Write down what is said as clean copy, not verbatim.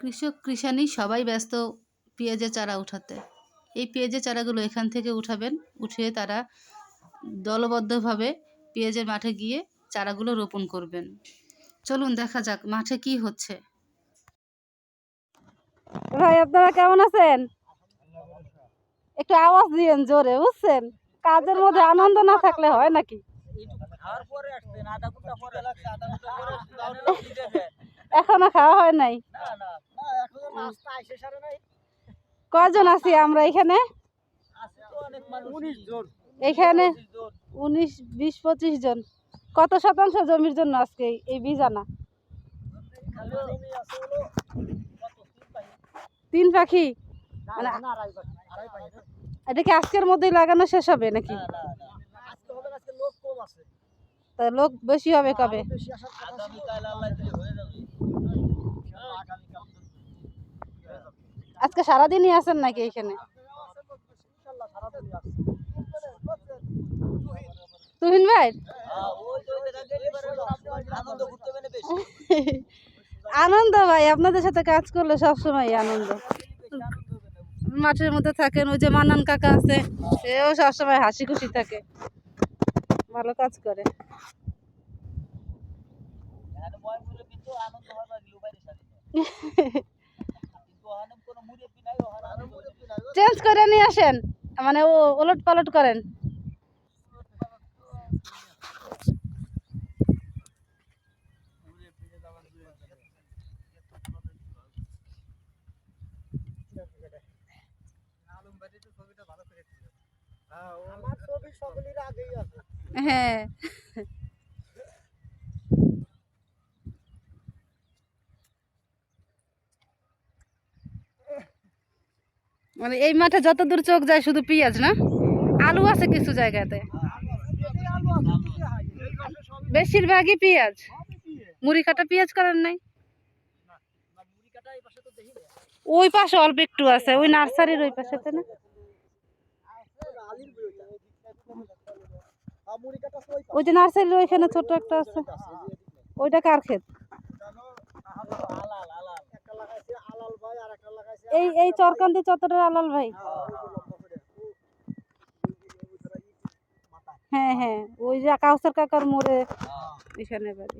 কৃষক কৃষানি সবাই ব্যস্ত পেঁয়াজের চারা উঠাতে। এই পেঁয়াজের চারাগুলো এখান থেকে উঠাবেন, উঠিয়ে তারা দলবদ্ধভাবে পেঁয়াজের মাঠে গিয়ে চারাগুলো রোপণ করবেন। চলুন দেখা যাক মাঠে কি হচ্ছে। ভাই আপনারা কেমন আছেন? একটু আওয়াজ দিয়েন জোরে, বুঝছেন? কাজের মধ্যে আনন্দ না থাকলে হয় নাকি? এখনো খাওয়া হয় নাই। কয়জন আছি আমরা এখানে? এখানে 19-20-25 জন। কত শতাংশ জমির জন্য আজকে এই বীজ আনা? 3 পাখি। মানে এটা কি আজকের মধ্যেই লাগানো শেষ হবে নাকি? তা লোক বেশি হবে কবে? আজকে সারাদিনই আছেন নাকি এখানে? তুহিন ভাই আনন্দ ভাই, আপনাদের সাথে কাজ করলে সবসময় আনন্দ। মাঠের মধ্যে থাকেন, ওই যে মান্নান কাকা আছে, সেও সবসময় হাসি খুশি থাকে, ভালো কাজ করে। চেঞ্জ করে নিয়ে আসেন, মানে ও ওলট পালট করেন। হ্যাঁ, মানে এই মাঠে যতদূর চোখ যায় শুধু পেঁয়াজ না, আলু আছে কিছু জায়গাতে, বেশিরভাগই পেঁয়াজ। মুড়ি কাটা পেঁয়াজ করেন নাই? ওই পাশে অল্প একটু আছে, ওই নার্সারির ওই পাশেতে না? ওই যে নার্সারির ওইখানে ছোট একটা আছে, ওইটা কার ক্ষেত? এই চরকান্দি চত্বরের আলাল ভাই। হ্যাঁ হ্যাঁ, ওই যে কাউসার কাকার মোড়ে এখানে বাড়ি।